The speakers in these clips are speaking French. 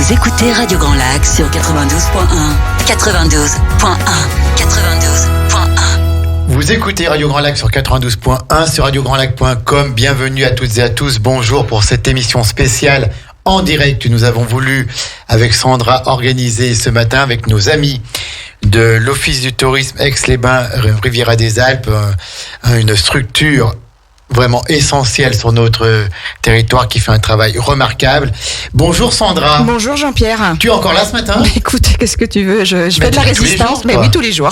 Vous écoutez Radio Grand Lac sur 92.1. 92.1. 92.1. Vous écoutez Radio Grand Lac sur 92.1, sur radiograndlac.com. Bienvenue à toutes et à tous. Bonjour pour cette émission spéciale en direct que nous avons voulu, avec Sandra, organiser ce matin avec nos amis de l'Office du tourisme Aix-les-Bains, Riviera des Alpes, une structure vraiment essentielle sur notre territoire qui fait un travail remarquable. Bonjour Sandra. Bonjour Jean-Pierre. Tu es encore là ce matin ? Écoute, qu'est-ce que tu veux ? Je fais de la résistance, mais oui, tous les jours.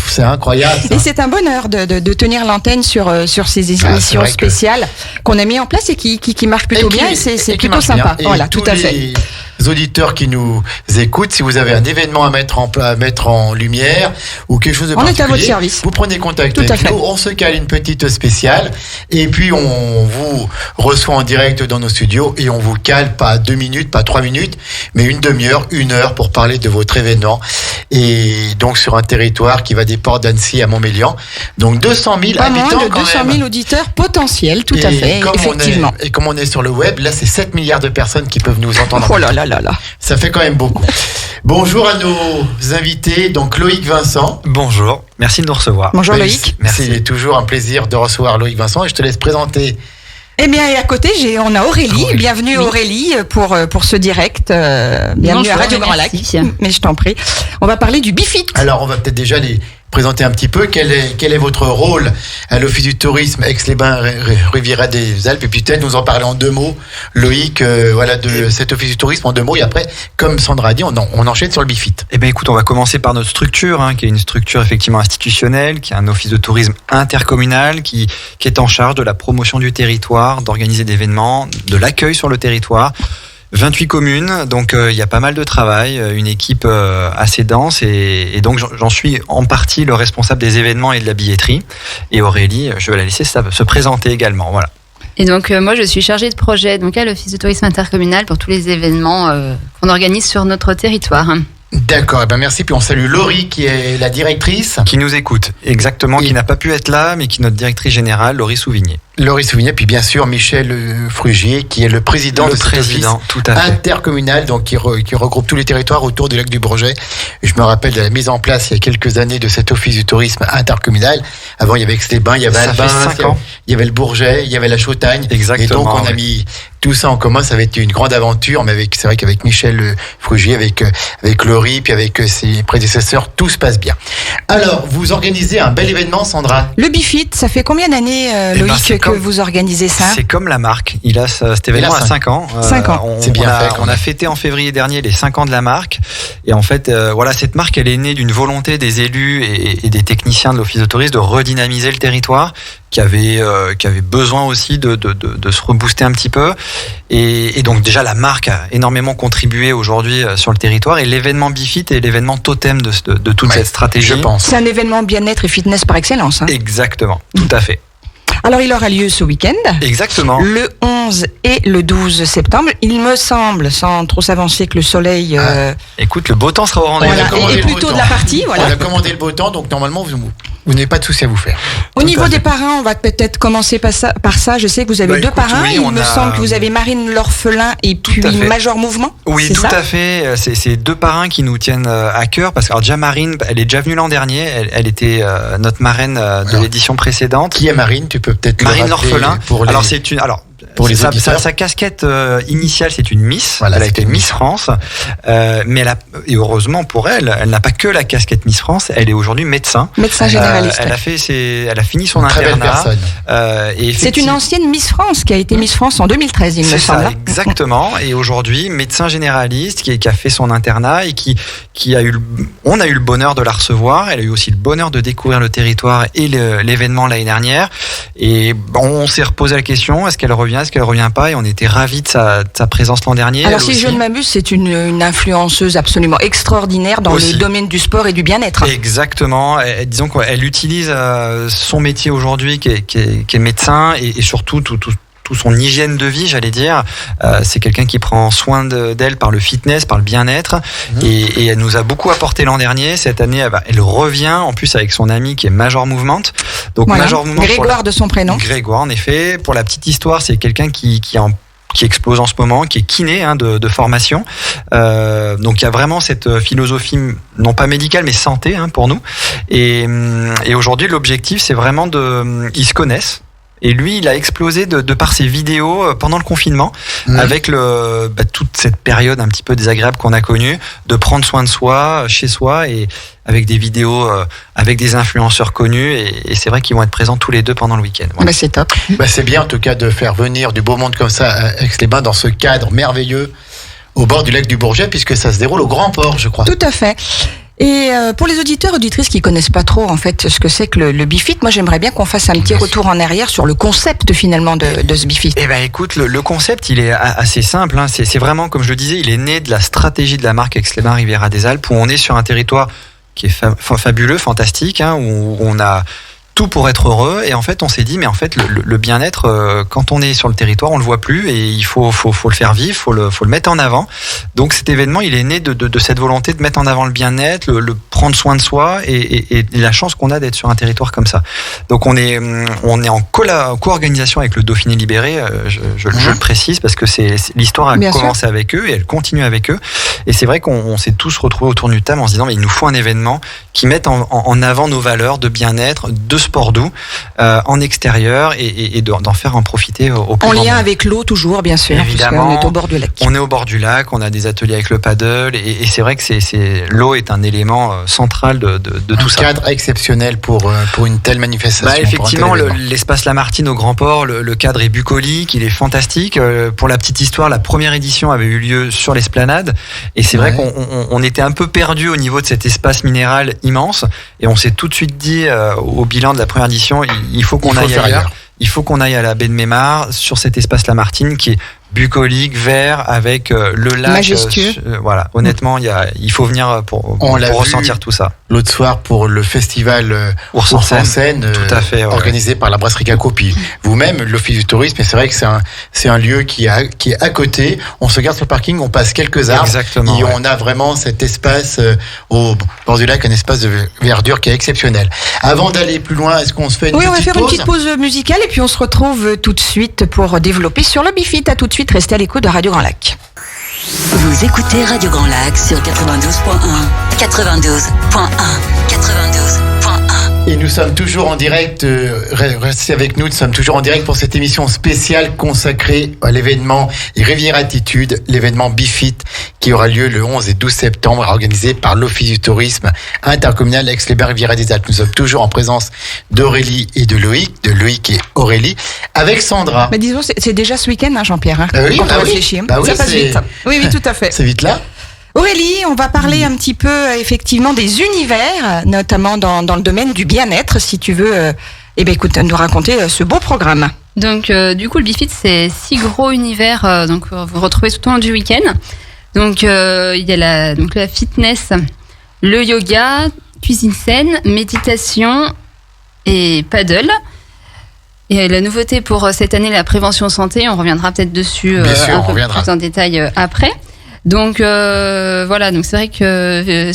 C'est incroyable. Ça. Et c'est un bonheur de tenir l'antenne sur ces émissions spéciales qu'on a mis en place et qui marchent plutôt bien. Et c'est plutôt sympa. Voilà, tout à fait. Les auditeurs qui nous écoutent, si vous avez un événement à mettre en lumière ou quelque chose de particulier, on est à votre service. Vous prenez contact avec nous, on se cale une petite spéciale et puis on vous reçoit en direct dans nos studios et on vous cale pas 2 minutes, pas 3 minutes, mais une demi-heure, 1 heure pour parler de votre événement. Et donc sur un territoire qui va des ports d'Annecy à Montmélian. Donc 200 000 habitants de 200 000 auditeurs potentiels, tout à fait, effectivement. Et comme on est sur le web, là c'est 7 milliards de personnes qui peuvent nous entendre. Oh là là là là. Ça fait quand même beaucoup. Bonjour à nos invités, donc Loïc Vincent. Bonjour, merci de nous recevoir. Bonjour Loïc. Merci. Il est toujours un plaisir de recevoir Loïc Vincent et je te laisse présenter. Eh bien, et à côté, on a Aurélie. Bienvenue Aurélie pour ce direct. Bienvenue Bonjour, à Radio Grand Lac. Mais je t'en prie. On va parler du BIFIT. Alors, on va peut-être déjà les présenter un petit peu. Quel est votre rôle à l'Office du tourisme Aix-les-Bains, Riviera des Alpes? Et puis peut-être nous en parler en 2 mots, Loïc, de cet Office du tourisme en 2 mots. Et après, comme Sandra a dit, on enchaîne sur le BIFIT. Eh bien, écoute, on va commencer par notre structure, qui est une structure effectivement institutionnelle, qui est un office de tourisme intercommunal, qui est en charge de la promotion du territoire, d'organiser des événements, de l'accueil sur le territoire. 28 communes, donc il y a pas mal de travail, une équipe assez dense et donc j'en suis en partie le responsable des événements et de la billetterie. Et Aurélie, je vais la laisser se présenter également. Voilà. Et donc moi je suis chargée de projet donc à l'Office de tourisme intercommunal pour tous les événements qu'on organise sur notre territoire. D'accord, merci. Puis on salue Laurie qui est la directrice. Qui nous écoute, exactement, qui n'a pas pu être là, mais qui est notre directrice générale, Laurie Souvigné. Laurie Souvigné, puis bien sûr Michel Frugier, qui est le président de cet office intercommunal, donc qui regroupe tous les territoires autour du lac du Bourget. Je me rappelle de la mise en place il y a quelques années de cet office du tourisme intercommunal. Avant, il y avait Aix-les-Bains, il y avait Albin, il y avait le Bourget, il y avait la Chautagne. Exactement. Et donc on a mis tout ça en commun. Ça avait été une grande aventure, mais c'est vrai qu'avec Michel Frugier, avec Laurie, puis avec ses prédécesseurs, tout se passe bien. Alors, vous organisez un bel événement, Sandra. Le BIFIT, ça fait combien d'années, Loïc, que vous organisez ça ? C'est comme la marque. Il a cet événement à 5 ans. 5 ans. C'est bien fait. On a fêté en février dernier les 5 ans de la marque. Et en fait, cette marque, elle est née d'une volonté des élus et des techniciens de l'Office de tourisme de redynamiser le territoire, qui avait besoin aussi de se rebooster un petit peu. Et donc déjà, la marque a énormément contribué aujourd'hui sur le territoire. Et l'événement BIFIT est l'événement totem de toute cette stratégie. Je pense. C'est un événement bien-être et fitness par excellence. Exactement, tout à fait. Alors, il aura lieu ce week-end. Exactement. Le 11 et le 12 septembre. Il me semble, sans trop s'avancer, que le soleil... Écoute, le beau temps sera au rendez-vous. Voilà, et plutôt de la partie. Voilà. On a commandé le beau temps, donc normalement, vous n'avez pas de souci à vous faire. Au niveau des parrains, on va peut-être commencer par ça. Je sais que vous avez 2 parrains. Oui, il me semble que vous avez Marine L'Orphelin et puis Major Mouvement. Oui, tout à fait. C'est 2 parrains qui nous tiennent à cœur parce que déjà Marine, elle est déjà venue l'an dernier. Elle était notre marraine de l'édition précédente. Qui est Marine ? Tu peux peut-être Marine L'Orphelin. Pour les auditeurs. Sa casquette initiale, c'est une Miss. Voilà, elle a été Miss France. Mais et heureusement pour elle, elle n'a pas que la casquette Miss France. Elle est aujourd'hui médecin. Médecin généraliste. Elle a fini son internat. Très belle personne. C'est une ancienne Miss France qui a été Miss France en 2013, il me semble. C'est ça, exactement. Et aujourd'hui, médecin généraliste qui a fait son internat et on a eu le bonheur de la recevoir. Elle a eu aussi le bonheur de découvrir le territoire et l'événement l'année dernière. Et on s'est reposé la question, est-ce qu'elle revient, est-ce qu'elle revient pas? Et on était ravis de sa présence l'an dernier. Alors si je ne m'abuse, c'est une influenceuse absolument extraordinaire dans le domaine du sport et du bien-être. Exactement. Disons qu'elle utilise son métier aujourd'hui qui est médecin et surtout tout son hygiène de vie, j'allais dire. C'est quelqu'un qui prend soin d'elle par le fitness, par le bien-être. Et elle nous a beaucoup apporté l'an dernier. Cette année, elle revient en plus avec son ami qui est Major Mouvement. Donc voilà. Major Mouvement. Grégoire de son prénom. Grégoire, en effet. Pour la petite histoire, c'est quelqu'un qui qui explose en ce moment, qui est kiné de formation. Donc il y a vraiment cette philosophie, non pas médicale, mais santé pour nous. Et aujourd'hui, l'objectif, c'est vraiment ils se connaissent. Et lui, il a explosé de par ses vidéos pendant le confinement, avec toute cette période un petit peu désagréable qu'on a connue, de prendre soin de soi, chez soi, et avec des vidéos, avec des influenceurs connus. Et c'est vrai qu'ils vont être présents tous les deux pendant le week-end. Voilà. C'est top. C'est bien en tout cas de faire venir du beau monde comme ça à Aix-les-Bains dans ce cadre merveilleux au bord du lac du Bourget, puisque ça se déroule au Grand Port, je crois. Tout à fait. Et pour les auditeurs, auditrices qui connaissent pas trop en fait ce que c'est que le BeFit, moi j'aimerais bien qu'on fasse un petit retour en arrière sur le concept finalement de ce BeFit. Eh ben écoute, le concept il est assez simple. C'est vraiment, comme je le disais, il est né de la stratégie de la marque Aix-les-Bains Riviera des Alpes, où on est sur un territoire qui est fabuleux, fantastique, où on a tout pour être heureux. Et en fait, on s'est dit, mais en fait, le bien-être, quand on est sur le territoire, on le voit plus, et il faut le faire vivre, faut le mettre en avant. Donc cet événement, il est né de cette volonté de mettre en avant le bien-être, le prendre soin de soi, et la chance qu'on a d'être sur un territoire comme ça. Donc on est en co-organisation avec le Dauphiné Libéré, je le précise, parce que l'histoire a commencé avec eux et elle continue avec eux. Et c'est vrai qu'on s'est tous retrouvés autour d'une table en se disant, mais il nous faut un événement qui mette en avant nos valeurs de bien-être, de sport doux, en extérieur, et d'en faire en profiter au plus grand nombre. En lien monde. avec l'eau toujours, bien sûr. Évidemment, on est au bord du lac. On est au bord du lac, on a des ateliers avec le paddle, et c'est vrai que l'eau est un élément central de tout ça. Un cadre exceptionnel pour une telle manifestation. Effectivement, l'espace Lamartine au Grand Port, le cadre est bucolique, il est fantastique. Pour la petite histoire, la première édition avait eu lieu sur l'esplanade, et c'est vrai qu'on était un peu perdu au niveau de cet espace minéral immense, et on s'est tout de suite dit au bilan de la première édition, il faut qu'on aille ailleurs. Il faut qu'on aille à la baie de Mémar, sur cet espace Lamartine qui est bucolique, vert, avec le lac. Majestueux. Voilà, honnêtement, il faut venir pour ressentir tout ça. L'autre soir pour le festival Ours en scène, tout à fait, organisé par la brasserie Cacopi. Vous-même, l'Office du tourisme, et c'est vrai que c'est un lieu qui est à côté. On se garde sur le parking, on passe quelques arbres. Exactement, et on a vraiment cet espace au bord du lac, un espace de verdure qui est exceptionnel. Avant d'aller plus loin, est-ce qu'on se fait une petite pause ? Oui, on va faire une petite pause musicale et puis on se retrouve tout de suite pour développer sur le BeFit. À tout de suite, restez à l'écoute de Radio Grand Lac. Vous écoutez Radio Grand Lac sur 92.1, 92.1, 92.1. Et nous sommes toujours en direct, restez avec nous sommes toujours en direct pour cette émission spéciale consacrée à l'événement Riviera Attitude, l'événement BeFit qui aura lieu le 11 et 12 septembre, organisé par l'Office du tourisme intercommunal Aix-les-Bains Riviera des Alpes. Nous sommes toujours en présence d'Aurélie et de Loïc et Aurélie, avec Sandra. Mais disons, c'est déjà ce week-end, Jean-Pierre, oui, quand on réfléchit. Ça passe vite. Oui, tout à fait. C'est vite là. Aurélie, on va parler un petit peu effectivement des univers, notamment dans le domaine du bien-être, si tu veux. Écoute, nous raconter ce beau programme. Donc, du coup, le BeFit, c'est 6 gros univers. Donc, vous retrouvez tout au long du week-end. Donc, il y a la fitness, le yoga, cuisine saine, méditation et paddle. Et la nouveauté pour cette année, la prévention santé, on reviendra peut-être dessus un peu plus en détail après. Donc voilà, donc c'est vrai que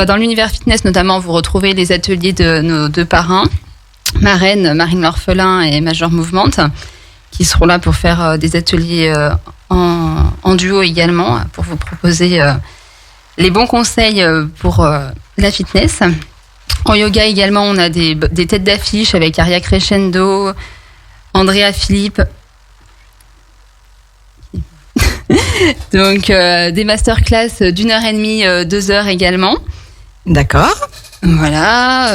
dans l'univers fitness notamment, vous retrouvez les ateliers de nos deux parrains, Marine l'Orphelin et Major Movement, qui seront là pour faire des ateliers en duo également, pour vous proposer les bons conseils pour la fitness. En yoga également, on a des têtes d'affiche avec Aria Crescendo, Andrea Philippe. Donc des masterclass d'1h30, 2h également. D'accord. Voilà.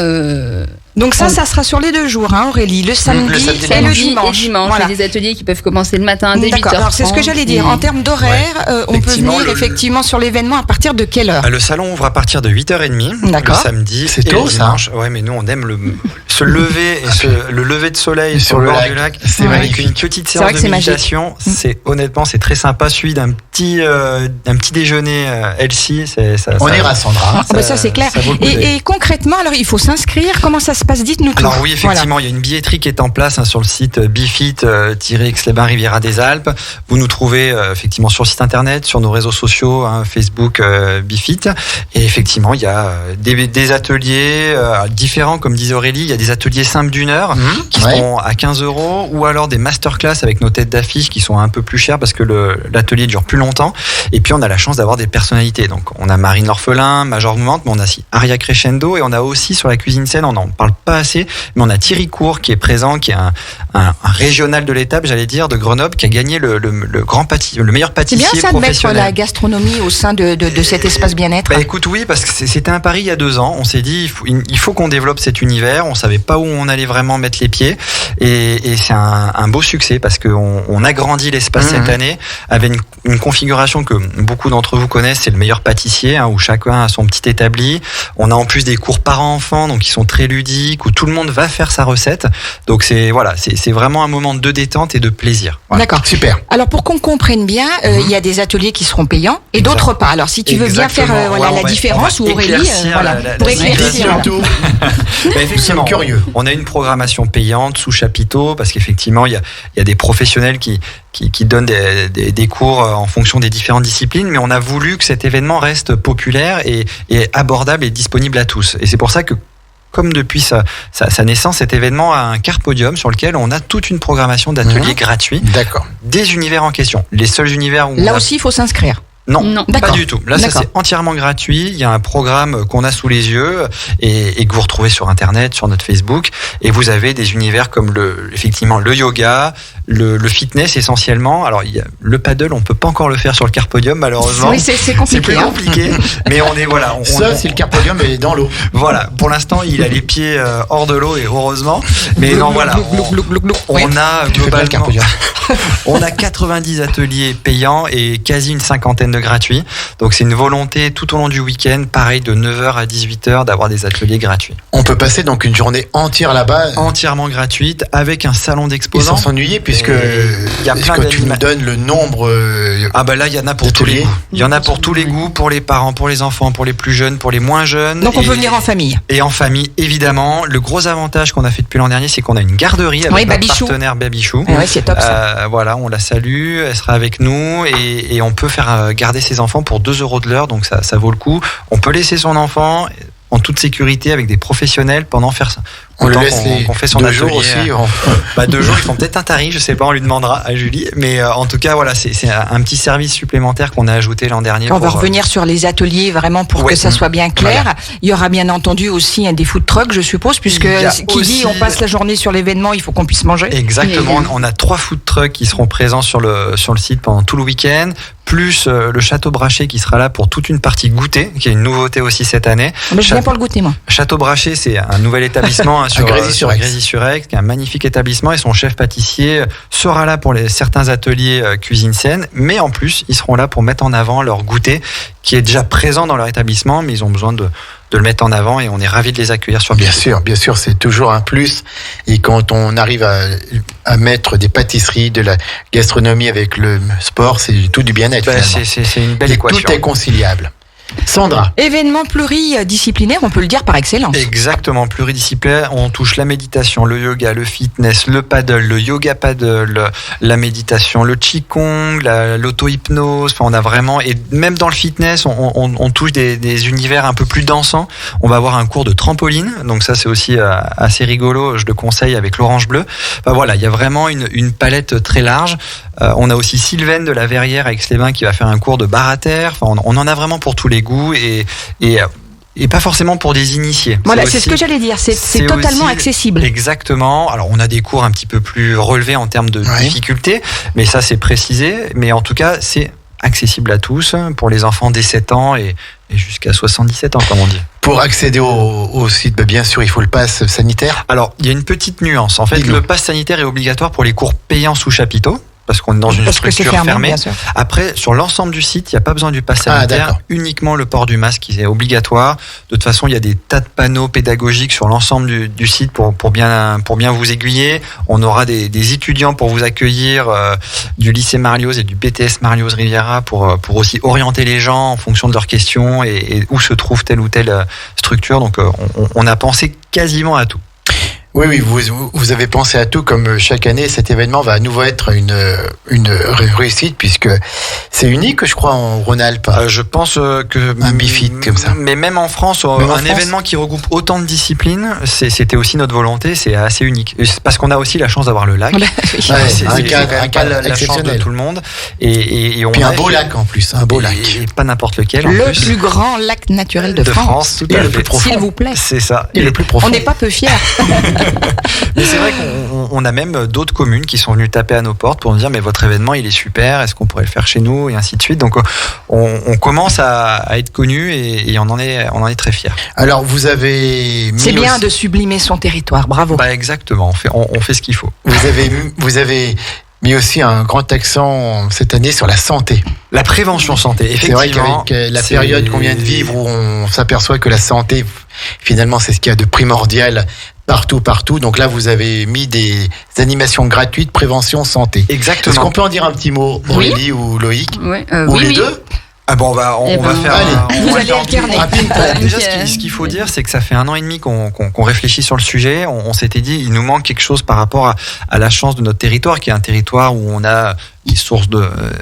Donc ça sera sur les 2 jours, Aurélie, le samedi et le dimanche. Voilà. Il y a des ateliers qui peuvent commencer le matin dès 8h30. Alors c'est ce que j'allais dire. En termes d'horaire, on peut venir effectivement sur l'événement à partir de quelle heure ? Le salon ouvre à partir de 8h30 le samedi. C'est tôt, le dimanche. Ouais, mais nous on aime se lever et le lever de soleil sur le bord du lac. C'est avec une petite séance de méditation. Honnêtement, c'est très sympa, suivi d'un petit déjeuner healthy. On ira, Sandra. Ça c'est clair. Et concrètement, alors il faut s'inscrire. Comment ça se se passe? Dites-nous tout. Alors oui, effectivement, il y a une billetterie qui est en place sur le site bifit-Aix-les-Bains Riviera des Alpes. Vous nous trouvez effectivement sur le site internet, sur nos réseaux sociaux, Facebook Bifit. Et effectivement, il y a des ateliers différents, comme disait Aurélie. Il y a des ateliers simples d'1 heure qui seront à 15 €, ou alors des masterclass avec nos têtes d'affiche qui sont un peu plus chères parce que l'atelier dure plus longtemps. Et puis on a la chance d'avoir des personnalités. Donc on a Marine L'Orphelin, Major Mouvante, mais on a aussi Aria Crescendo, et on a aussi sur la cuisine scène, on n'en parle pas assez, mais on a Thierry Court qui est présent, qui est un régional de l'étape, j'allais dire, de Grenoble, qui a gagné le meilleur pâtissier professionnel. C'est bien ça de mettre la gastronomie au sein de cet espace bien-être. Écoute, oui, parce que c'était un pari il y a 2 ans. On s'est dit, il faut qu'on développe cet univers. On savait pas où on allait vraiment mettre les pieds, et c'est un beau succès parce qu'on agrandit l'espace cette année avec une configuration que beaucoup d'entre vous connaissent, c'est le meilleur pâtissier, où chacun a son petit établi. On a en plus des cours parents-enfants, donc qui sont très ludiques, où tout le monde va faire sa recette. Donc c'est vraiment un moment de détente et de plaisir. Voilà. D'accord, super. Alors pour qu'on comprenne bien, il y a des ateliers qui seront payants et d'autres pas. Alors si tu veux bien faire la différence, ou Aurélie, pour éclaircir. Nous sommes curieux. On a une programmation payante sous chapiteau parce qu'effectivement il y a des professionnels qui donnent des cours en fonction des différentes disciplines, mais on a voulu que cet événement reste populaire et abordable et disponible à tous. Et c'est pour ça que, comme depuis sa naissance, cet événement a un carpodium sur lequel on a toute une programmation d'ateliers gratuits. D'accord. Des univers en question. Les seuls univers où là aussi, il faut s'inscrire. Non, pas du tout. Là, ça c'est entièrement gratuit. Il y a un programme qu'on a sous les yeux et que vous retrouvez sur Internet, sur notre Facebook. Et vous avez des univers comme effectivement le yoga, le fitness essentiellement. Alors, il y a le paddle, on peut pas encore le faire sur le carpodium malheureusement. Oui, c'est compliqué. C'est plus compliqué. Mais on est Sauf si le carpodium est dans l'eau. Voilà. Pour l'instant, il a les pieds hors de l'eau et heureusement. Mais non, voilà. On a globalement, on a 90 ateliers payants et quasi une cinquantaine de gratuits. Donc c'est une volonté tout au long du week-end, pareil de 9h à 18h, d'avoir des ateliers gratuits. On peut passer donc une journée entière là-bas. Entièrement gratuite, avec un salon d'exposants. Sans s'ennuyer, puisque que tu nous donnes le nombre. Là, il y en a pour tous les goûts. Il y en a pour tous les goûts, pour les parents, pour les enfants, pour les plus jeunes, pour les moins jeunes. Donc on peut venir en famille. Et en famille, évidemment. Le gros avantage qu'on a fait depuis l'an dernier, c'est qu'on a une garderie avec notre partenaire Babichou. Oui, c'est top ça. Voilà, on la salue, elle sera avec nous et on peut faire garder ses enfants pour 2 € de l'heure, donc ça vaut le coup. On peut laisser son enfant en toute sécurité avec des professionnels pendant faire ça. On le laisse qu'on fait son 2 atelier. jours aussi. 2 jours, ils font peut-être un tarif, je sais pas, on lui demandera à Julie. Mais en tout cas, voilà, c'est un petit service supplémentaire qu'on a ajouté l'an dernier. On va revenir sur les ateliers vraiment pour que ça soit bien clair. Voilà. Il y aura bien entendu aussi des food trucks, je suppose, puisque dit on passe la journée sur l'événement, il faut qu'on puisse manger. Exactement. On a 3 food trucks qui seront présents sur le site pendant tout le week-end, plus le Château Brachet qui sera là pour toute une partie goûter, qui est une nouveauté aussi cette année. Mais je viens pour le goûter, moi. Château Brachet, c'est un nouvel établissement sur Grésy-sur-Aix, qui est un magnifique établissement, et son chef pâtissier sera là pour certains ateliers cuisine saine, mais en plus, ils seront là pour mettre en avant leur goûter, qui est déjà présent dans leur établissement, mais ils ont besoin de le mettre en avant et on est ravis de les accueillir sur Bien sûr, c'est toujours un plus. Et quand on arrive à mettre des pâtisseries, de la gastronomie avec le sport, c'est tout du bien-être. C'est une belle équation. Tout est conciliable. Sandra. Événement pluridisciplinaire, on peut le dire par excellence. Exactement, pluridisciplinaire. On touche la méditation, le yoga, le fitness, le paddle, le yoga paddle, la méditation, le qigong, l'auto-hypnose. Enfin, on a vraiment, et même dans le fitness, on touche des univers un peu plus dansants. On va avoir un cours de trampoline, donc ça c'est aussi assez rigolo. Je le conseille avec l'Orange Bleu. Enfin, voilà, il y a vraiment une palette très large. On a aussi Sylvaine de la Verrière à Aix-les-Bains qui va faire un cours de bar à terre. Enfin, on en a vraiment pour tous les goûts et pas forcément pour des initiés. Voilà, c'est ce que j'allais dire. C'est totalement accessible. Exactement. Alors, on a des cours un petit peu plus relevés en termes de difficulté, mais ça, c'est précisé. Mais en tout cas, c'est accessible à tous pour les enfants dès 7 ans et jusqu'à 77 ans, comme on dit. Pour accéder au site, bien sûr, il faut le pass sanitaire. Alors, il y a une petite nuance. En fait, le pass sanitaire est obligatoire pour les cours payants sous chapiteau, parce qu'on est dans une structure fermée. Après, sur l'ensemble du site, il n'y a pas besoin du pass sanitaire, uniquement le port du masque qui est obligatoire. De toute façon, il y a des tas de panneaux pédagogiques sur l'ensemble du site pour bien vous aiguiller. On aura des étudiants pour vous accueillir du lycée Marlioz et du BTS Marlioz Riviera pour aussi orienter les gens en fonction de leurs questions et où se trouve telle ou telle structure. Donc, on a pensé quasiment à tout. Oui, vous avez pensé à tout, comme chaque année. Cet événement va à nouveau être une réussite, puisque c'est unique, je crois, en Rhône-Alpes. Je pense que un bifit comme ça. Mais même en France, événement qui regroupe autant de disciplines, c'était aussi notre volonté. C'est assez unique. Parce qu'on a aussi la chance d'avoir le lac. C'est un cadre la chance de tout le monde. Et on puis un beau lac en plus, un beau lac. Et pas n'importe lequel. Le plus grand lac naturel de France. Tout à fait. Le plus profond. S'il vous plaît. C'est ça. Et le plus profond. On n'est pas peu fiers. Mais c'est vrai qu'on a même d'autres communes qui sont venues taper à nos portes pour nous dire mais votre événement il est super, est-ce qu'on pourrait le faire chez nous, et ainsi de suite. Donc on commence à être connus et on en est très fiers. Alors vous avez mis c'est bien de sublimer son territoire, bravo. Exactement, on fait ce qu'il faut. Vous avez mis aussi un grand accent cette année sur la santé. La prévention santé, effectivement. C'est vrai qu'avec la période qu'on vient de vivre, où on s'aperçoit que la santé, finalement, c'est ce qu'il y a de primordial partout. Donc là, vous avez mis des animations gratuites, prévention santé. Exactement. Est-ce qu'on peut en dire un petit mot, Aurélie ou Loïc? Ou les deux? Ah bon, on va faire. Vous allez alterner. Déjà, ce qu'il faut dire, c'est que ça fait 1 an et demi qu'on réfléchit sur le sujet. On s'était dit, il nous manque quelque chose par rapport à la chance de notre territoire, qui est un territoire où on a des sources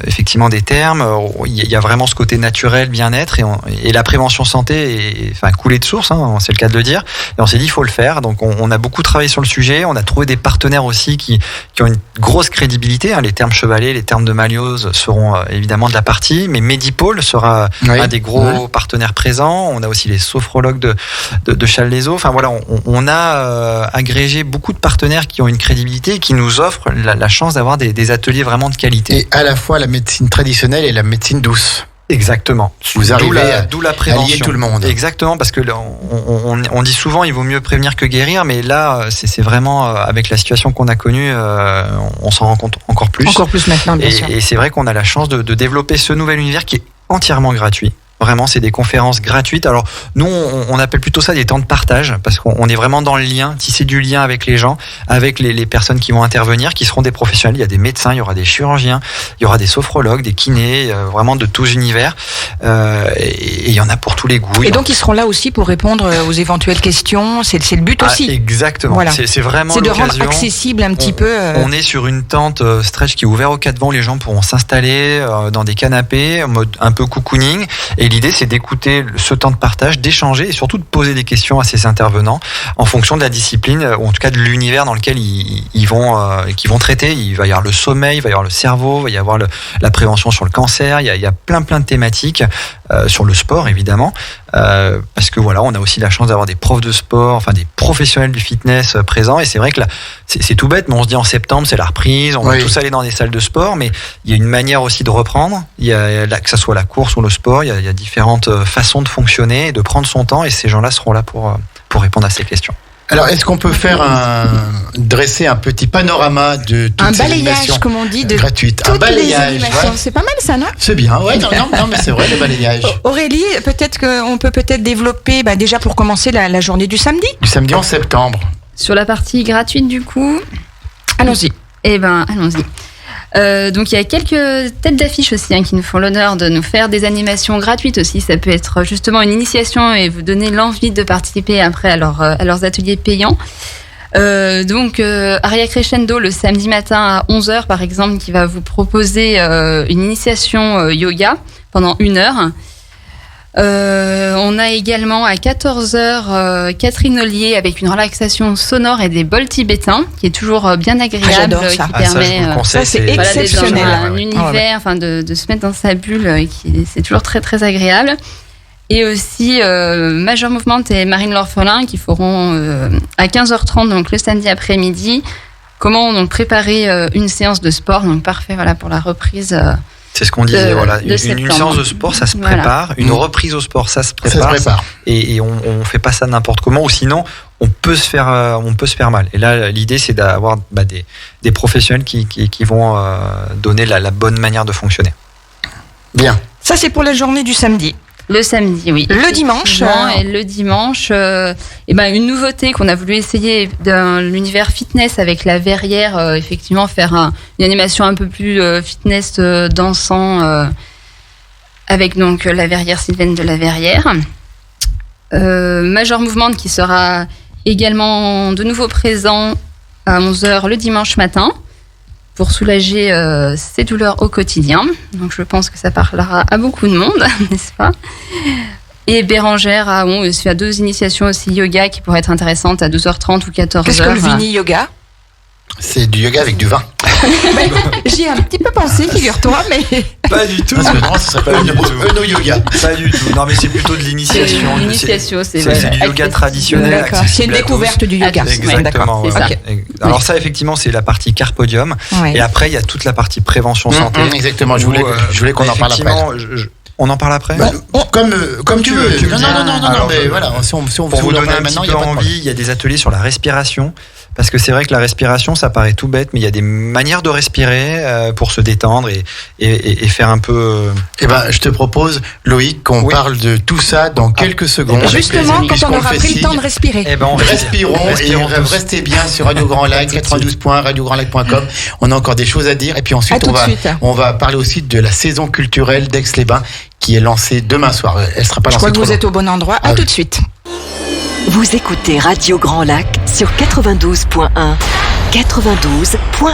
effectivement des termes. Il y a vraiment ce côté naturel, bien-être, et la prévention santé est coulée de source, c'est le cas de le dire. Et on s'est dit, il faut le faire. Donc on a beaucoup travaillé sur le sujet. On a trouvé des partenaires aussi qui ont une grosse crédibilité. Les termes Chevalet, les termes de Maliose seront évidemment de la partie, mais Medipôle sera un des gros partenaires présents. On a aussi les sophrologues de Challes-les-Eaux. Enfin voilà, on a agrégé beaucoup de partenaires qui ont une crédibilité et qui nous offrent la chance d'avoir des ateliers vraiment de qualité. Et à la fois la médecine traditionnelle et la médecine douce. Exactement. Vous arrivez d'où la prévention. À lier tout le monde. Exactement, parce que on dit souvent il vaut mieux prévenir que guérir, mais là c'est vraiment avec la situation qu'on a connue, on s'en rend compte encore plus. Encore plus maintenant, bien sûr. Et c'est vrai qu'on a la chance de développer ce nouvel univers qui est entièrement gratuit. Vraiment, c'est des conférences gratuites. Alors, nous, on appelle plutôt ça des temps de partage, parce qu'on est vraiment dans le lien, tisser du lien avec les gens, avec les personnes qui vont intervenir, qui seront des professionnels. Il y a des médecins, il y aura des chirurgiens, il y aura des sophrologues, des kinés, vraiment de tous univers. Et il y en a pour tous les goûts. Et donc, ils seront là aussi pour répondre aux éventuelles questions. C'est le but aussi. Exactement. Voilà. C'est vraiment l'occasion. C'est de rendre accessible un petit peu. On est sur une tente stretch qui est ouverte aux 4 vents. Les gens pourront s'installer dans des canapés, en mode un peu cocooning. Et l'idée, c'est d'écouter ce temps de partage, d'échanger et surtout de poser des questions à ces intervenants en fonction de la discipline, ou en tout cas de l'univers dans lequel qu'ils vont traiter. Il va y avoir le sommeil, il va y avoir le cerveau, il va y avoir la prévention sur le cancer. Il y a plein de thématiques sur le sport, évidemment. Parce que voilà, on a aussi la chance d'avoir des profs de sport, enfin des professionnels du fitness présents. Et c'est vrai que là, c'est tout bête, mais on se dit en septembre, c'est la reprise, on va tous aller dans des salles de sport, mais il y a une manière aussi de reprendre. Il y a que ça soit la course ou le sport, il y a différentes façons de fonctionner et de prendre son temps. Et ces gens-là seront là pour répondre à ces questions. Alors, est-ce qu'on peut dresser un petit panorama de toutes ces animations comme on dit, gratuites, un balayage, ouais. C'est pas mal ça, non? C'est bien, ouais. Non, mais c'est vrai, le balayage. Aurélie, peut-être qu'on peut développer, déjà pour commencer, la journée du samedi. Du samedi en septembre. Sur la partie gratuite, du coup. Allons-y. Allons-y. Donc il y a quelques têtes d'affiche aussi qui nous font l'honneur de nous faire des animations gratuites aussi. Ça peut être justement une initiation et vous donner l'envie de participer après à leurs ateliers payants. Donc Aria Crescendo le samedi matin à 11h par exemple, qui va vous proposer une initiation yoga pendant 1 heure. On a également à 14h Catherine Ollier avec une relaxation sonore et des bols tibétains qui est toujours bien agréable, qui permet ça c'est exceptionnel, d'être dans un univers, de se mettre dans sa bulle, c'est toujours très très agréable. Et aussi Major Movement et Marine L'Orphelin qui feront à 15h30 donc le samedi après-midi comment donc préparer une séance de sport, donc parfait pour la reprise. C'est ce qu'on disait, une séance de sport, ça se prépare. Une reprise au sport, ça se prépare. Et on fait pas ça n'importe comment, ou sinon on peut se faire mal. Et là, l'idée, c'est d'avoir des professionnels qui vont donner la bonne manière de fonctionner. Bien. Ça, c'est pour la journée du samedi. Le samedi, oui. Le dimanche. Et le dimanche, une nouveauté qu'on a voulu essayer dans l'univers fitness avec la verrière, effectivement, faire une animation un peu plus fitness dansant avec donc la verrière Sylvaine de la Verrière. Major Movement qui sera Également de nouveau présent à 11h le dimanche matin pour soulager ses douleurs au quotidien. Donc je pense que ça parlera à beaucoup de monde, n'est-ce pas? Et Bérangère a 2 initiations aussi yoga qui pourraient être intéressantes à 12h30 ou 14h. Qu'est-ce que le Vini Yoga? C'est du yoga avec du vin. J'y ai un petit peu pensé, figure-toi, mais... Pas du tout. Parce que non, ça s'appelle Euno Yoga. Pas du tout. Non, mais c'est plutôt de l'initiation. L'initiation, c'est du yoga traditionnel. D'accord. C'est une découverte du yoga. Exactement. C'est voilà. ça. Alors ça, effectivement, c'est la partie Carpodium. Ouais. Et après, il y a toute la partie prévention santé. Exactement, je voulais qu'on en parle après. On en parle après. Comme tu veux. Non, mais voilà, si on pour vous donner un maintenant, petit il y peu a pas de envie, il y a des ateliers sur la respiration. Parce que c'est vrai que la respiration, ça paraît tout bête, mais il y a des manières de respirer pour se détendre et faire un peu... Eh ben, je te propose, Loïc, qu'on parle de tout ça dans quelques secondes. Justement, quand on aura pris le temps de respirer. Eh ben, Respirons et restez bien sur Radio Grand Lac, 92.1, radiograndlac.com. On a encore des choses à dire. Et puis ensuite, on va parler aussi de la saison culturelle d'Aix-les-Bains qui est lancée demain soir. Elle sera pas lancée. Je crois que vous êtes au bon endroit. À tout de suite. Vous écoutez Radio Grand Lac sur 92.1. 92.1.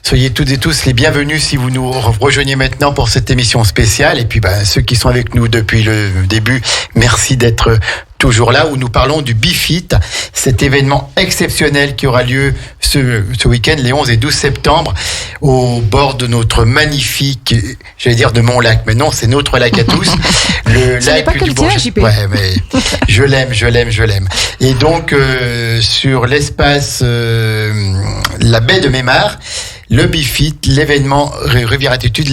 Soyez toutes et tous les bienvenus si vous nous rejoignez maintenant pour cette émission spéciale. Et puis ceux qui sont avec nous depuis le début, merci d'être toujours là, où nous parlons du BeFit, cet événement exceptionnel qui aura lieu ce week-end, les 11 et 12 septembre, au bord de notre magnifique, j'allais dire de mon lac, mais non, c'est notre lac à tous. Le Ce n'est pas que le tien, JP. Ouais, mais je l'aime. Et donc, sur l'espace la baie de Mémar, le BeFit, l'événement Rivière Attitude,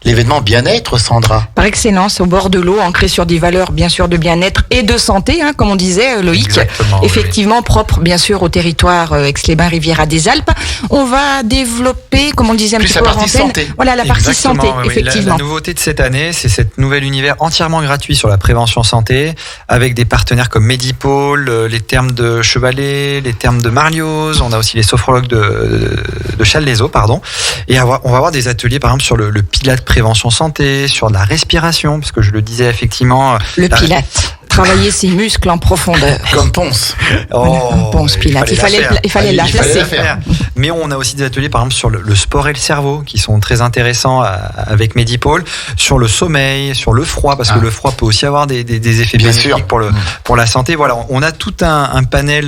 l'événement bien-être, Sandra. Par excellence, au bord de l'eau, ancré sur des valeurs bien sûr de bien-être et de santé, comme on disait, Loïc. Exactement, effectivement, propre bien sûr au territoire Aix-les-Bains, Riviera des Alpes. On va développer, comme on le disait un plus petit la peu en partie antenne, santé. voilà la partie santé, Oui, effectivement. La nouveauté de cette année, c'est cet nouvel univers entièrement gratuit sur la prévention santé, avec des partenaires comme Medipôle, les termes de Chevalet, les termes de Marlioz. On a aussi les sophrologues de Challes-les-Eaux, pardon. Et on va avoir des ateliers, par exemple, sur le Pilate prévention santé, sur la respiration, parce que je le disais effectivement. Le Pilate. Travailler ses muscles en profondeur. Comme Ponce. Ponce Pilate. Il fallait la placer. Mais on a aussi des ateliers, par exemple, sur le sport et le cerveau, qui sont très intéressants avec Medipôle, sur le sommeil, sur le froid, parce que le froid peut aussi avoir des effets bénéfiques pour la santé. Voilà, on a tout un panel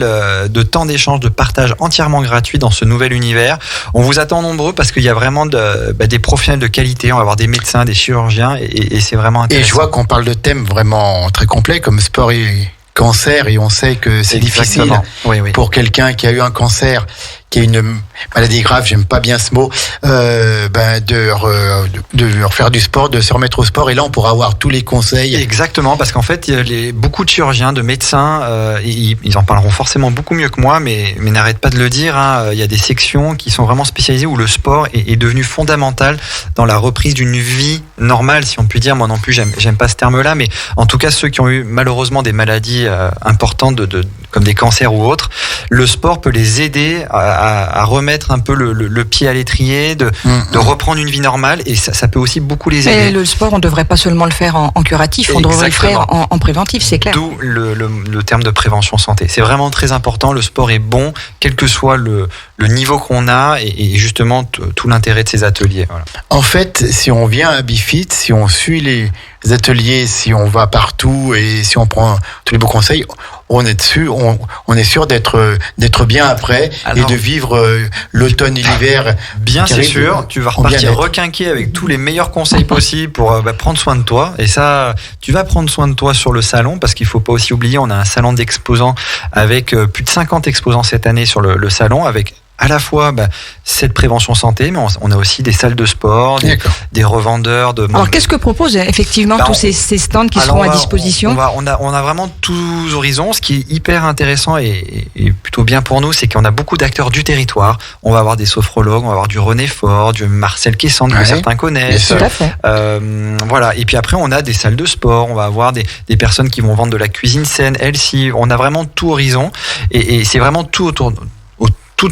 de temps d'échange, de partage entièrement gratuit dans ce nouvel univers. On vous attend nombreux parce qu'il y a vraiment des professionnels de qualité. On va avoir des médecins, des chirurgiens, et c'est vraiment intéressant. Et je vois qu'on parle de thèmes vraiment très complets, comme sport et cancer, et on sait que c'est difficile pour quelqu'un qui a eu un cancer, qui a une maladie grave, j'aime pas bien ce mot, de refaire du sport, de se remettre au sport, et là on pourra avoir tous les conseils. Exactement, parce qu'en fait beaucoup de chirurgiens, de médecins, ils en parleront forcément beaucoup mieux que moi, mais n'arrêtent pas de le dire, il y a des sections qui sont vraiment spécialisées où le sport est devenu fondamental dans la reprise d'une vie normale, si on peut dire. Moi non plus j'aime pas ce terme-là, mais en tout cas ceux qui ont eu malheureusement des maladies importantes comme des cancers ou autres, le sport peut les aider à remettre un peu le pied à l'étrier, de reprendre une vie normale, et ça peut aussi beaucoup les aider. Et le sport, on ne devrait pas seulement le faire en curatif, on devrait le faire en préventif, c'est clair. D'où le terme de prévention santé. C'est vraiment très important, le sport est bon, quel que soit le niveau qu'on a, et justement tout l'intérêt de ces ateliers. Voilà. En fait, si on vient à BeFit, si on suit les ateliers, si on va partout et si on prend tous les beaux conseils, on est sûr d'être bien après. Alors, et de vivre l'automne et l'hiver. Bien, c'est sûr. Tu vas repartir requinqué avec tous les meilleurs conseils possibles pour prendre soin de toi. Et ça, tu vas prendre soin de toi sur le salon, parce qu'il faut pas aussi oublier, on a un salon d'exposants avec plus de 50 exposants cette année sur le salon, avec à la fois cette prévention santé, mais on a aussi des salles de sport, des revendeurs de... Alors qu'est-ce que proposent effectivement tous ces stands qui seront à disposition? On a vraiment tous horizons. Ce qui est hyper intéressant et plutôt bien pour nous, c'est qu'on a beaucoup d'acteurs du territoire. On va avoir des sophrologues, on va avoir du René Fort, du Marcel Quessant, que certains connaissent. Tout à fait. Voilà. Et puis après, on a des salles de sport, on va avoir des personnes qui vont vendre de la cuisine saine, healthy. On a vraiment tout horizon, et c'est vraiment tout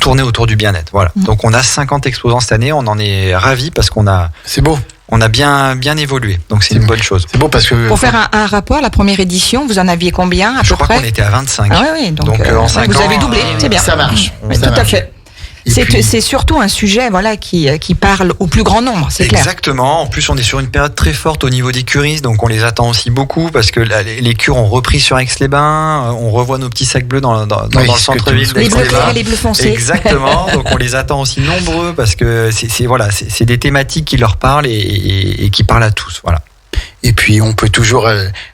tourné autour du bien-être. Voilà. Donc on a 50 exposants cette année, on en est ravis parce qu'on a... C'est beau. on a bien évolué. Donc c'est une bonne chose. C'est beau parce que... Pour faire un rapport, la première édition, vous en aviez combien à Je peu crois près? qu'on était à 25. Ah oui, donc en 5 vous ans, avez doublé, c'est bien. Ça marche. Oui, Ça tout à marche. fait. Et puis- C'est surtout un sujet qui parle au plus grand nombre, c'est clair. Exactement. En plus, on est sur une période très forte au niveau des curistes, donc on les attend aussi beaucoup parce que les cures ont repris sur Aix-les-Bains. On revoit nos petits sacs bleus dans Oui, le ce que centre-ville tu- Les bleus clairs d'Aix-les-Bains. et les bleus foncés. Exactement. Donc on les attend aussi nombreux parce que c'est des thématiques qui leur parlent et qui parlent à tous. Voilà. Et puis, on peut toujours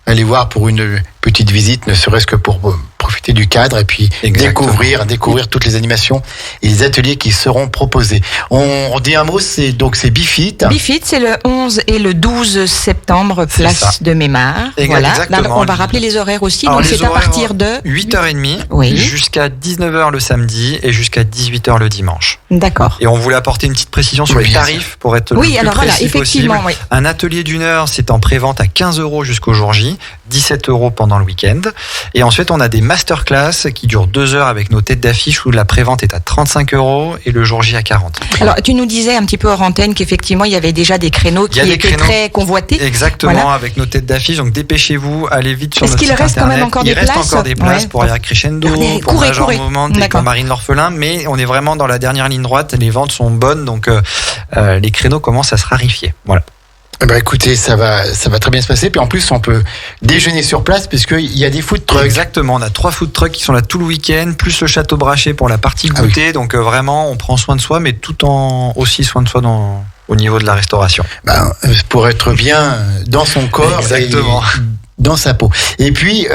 aller voir pour une petite visite, ne serait-ce que pour profiter du cadre et puis Exactement. découvrir toutes les animations et les ateliers qui seront proposés. On dit un mot, c'est Bifit. Bifit, c'est le 11 et le 12 septembre, C'est place ça. de Mémar. Voilà. Là, Exactement. on va rappeler les horaires aussi. Alors, Donc, les c'est à horaires, partir de... 8h30 Oui. jusqu'à 19h le samedi et jusqu'à 18h le dimanche. D'accord. Et on voulait apporter une petite précision sur Oui, les bien tarifs pour être le Oui, plus alors voilà, précis effectivement, possible. oui. Un atelier d'une heure, c'est en prévente à 15 € jusqu'au jour J, 17 € pendant le week-end. Et ensuite, on a des masterclass qui durent 2 heures avec nos têtes d'affiche où la prévente est à 35 € et le jour J à 40. Alors, tu nous disais un petit peu hors antenne qu'effectivement, il y avait déjà des créneaux Il y a qui des étaient créneaux. très convoités. Exactement, Voilà. avec nos têtes d'affiche. Donc dépêchez-vous, allez vite sur Est-ce notre qu'il site reste quand même internet. encore Il des reste places encore des places Ouais. pour Aya Crescendo, Courez, pour courez, Major courez. Moment et D'accord. pour Marine l'Orphelin. Mais on est vraiment dans la dernière ligne droite. Les ventes sont bonnes, donc les créneaux commencent à se rarifier. Voilà. Eh ben, écoutez, ça va très bien se passer. Puis en plus, on peut déjeuner sur place puisqu'il y a des food trucks. Exactement, on a 3 food trucks qui sont là tout le week-end, plus le château Brachet pour la partie Ah oui. goûter. Donc vraiment, on prend soin de soi, mais tout en aussi soin de soi au niveau de la restauration. Pour être bien dans son corps Exactement. et dans sa peau. Et puis,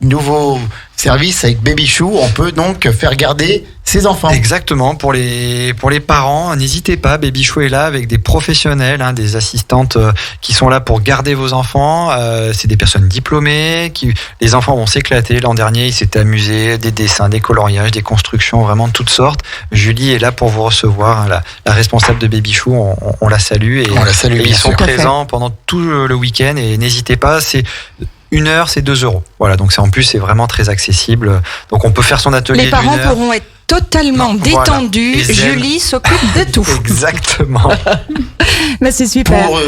nouveau service avec Baby Chou, on peut donc faire garder ses enfants. Exactement, pour les parents, n'hésitez pas, Baby Chou est là avec des professionnels, des assistantes qui sont là pour garder vos enfants. C'est des personnes diplômées, les enfants vont s'éclater. L'an dernier, ils s'étaient amusés, des dessins, des coloriages, des constructions, vraiment de toutes sortes. Julie est là pour vous recevoir, la responsable de Baby Chou, on la salue et, On la salue, et bien ils sont sûr. présents pendant tout le week-end et n'hésitez pas, c'est 1 heure, c'est 2 €. Voilà, donc en plus, c'est vraiment très accessible. Donc on peut faire son atelier Les parents d'une heure. pourront être totalement Voilà. détendus. Et zen. Julie s'occupe de tout. Exactement. Mais c'est super. Pour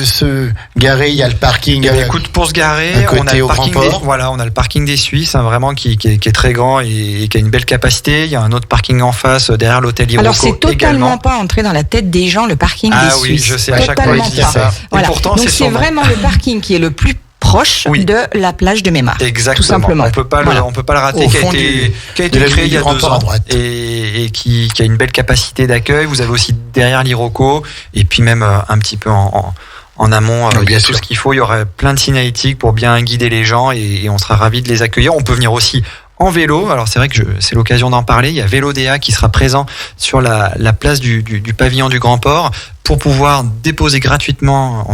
se garer, il y a le parking. Eh bien, écoute, pour se garer, à côté on a le au parking Grand Port. on a le parking des Suisses, vraiment qui est très grand et qui a une belle capacité. Il y a un autre parking en face derrière l'hôtel Iroko. Alors, c'est totalement également. pas entré dans la tête des gens, le parking des Ah oui, Suisses. je sais, à chaque fois Totalement il dit pas. ça. Voilà. Et pourtant, Donc, c'est c'est son nom. vraiment le parking qui est le plus proche Oui. de la plage de Mémar. Exactement. Tout simplement. On peut pas Voilà. le rater. Au Qui a fond été de la créé ville il y a du Grand 2 Port à ans droite. et qui a une belle capacité d'accueil. Vous avez aussi derrière l'Iroko et puis même un petit peu en amont, Oui, il y bien a tout sûr. ce qu'il faut. Il y aurait plein de signalétiques pour bien guider les gens et on sera ravis de les accueillir. On peut venir aussi en vélo. Alors c'est vrai que c'est l'occasion d'en parler. Il y a Vélodéa qui sera présent sur la place du pavillon du Grand Port pour pouvoir déposer gratuitement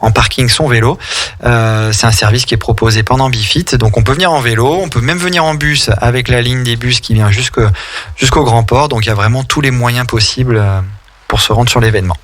en parking son vélo. C'est un service qui est proposé pendant Bifit. Donc on peut venir en vélo, on peut même venir en bus avec la ligne des bus qui vient jusqu'au Grand Port. Donc il y a vraiment tous les moyens possibles pour se rendre sur l'événement.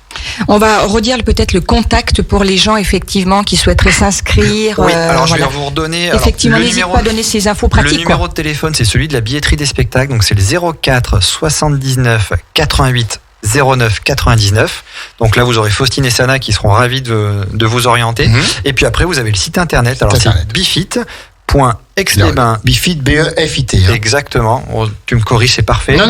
On va redire peut-être le contact pour les gens effectivement qui souhaiteraient s'inscrire. Oui, alors je voilà. vais vous redonner. Effectivement, alors, le n'hésite numéro- pas à donner ces infos Le pratiques. numéro de téléphone, c'est celui de la billetterie des spectacles. Donc c'est le 04 79 88 09 99. Donc là, vous aurez Faustine et Sana qui seront ravis de vous orienter. Mhm. Et puis après, vous avez le site internet. Alors Internet. c'est bifit.aix-les-bains. Bifit, BEFIT. Exactement. Oh, tu me corriges, c'est parfait. Non,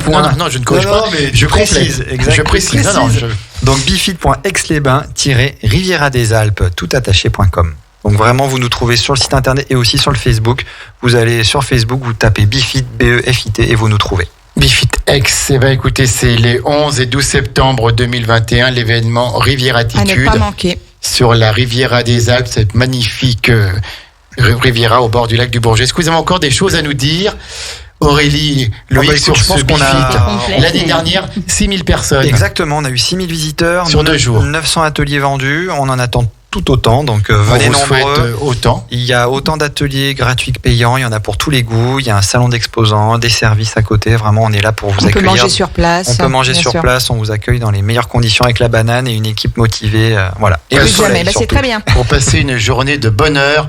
Point. non, je ne corrige Non, pas. non, mais je tu précises, complète. exact. Je précise. Non, Précise. Donc bifit.aix-les-bains-riviera-des-Alpes, toutattaché.com. Donc vraiment, vous nous trouvez sur le site internet et aussi sur le Facebook. Vous allez sur Facebook, vous tapez Bifit, BEFIT et vous nous trouvez. Bifit X, eh ben, écoutez, c'est les 11 et 12 septembre 2021, l'événement Riviera À ne Attitude pas manquer. sur la Riviera des Alpes, cette magnifique Riviera au bord du lac du Bourget. Est-ce que vous avez encore des choses à nous dire, Aurélie, Loïc, bah, écoute, sur je pense ce qu'on a- Bifit? Complet. L'année dernière, 6000 personnes. Exactement, on a eu 6000 visiteurs, Sur 2 jours. 900 ateliers vendus, on en attend tout autant, donc On venez vous souhaite nombreux. autant. Il y a autant d'ateliers gratuits que payants, il y en a pour tous les goûts, il y a un salon d'exposants, des services à côté, vraiment on est là pour vous On peut accueillir. manger sur place. On peut manger bien sur sûr. place, on vous accueille dans les meilleures conditions avec la banane et une équipe motivée, voilà. Et Plus le Plus soleil, jamais. Bah, c'est surtout. très bien. Pour passer une journée de bonheur,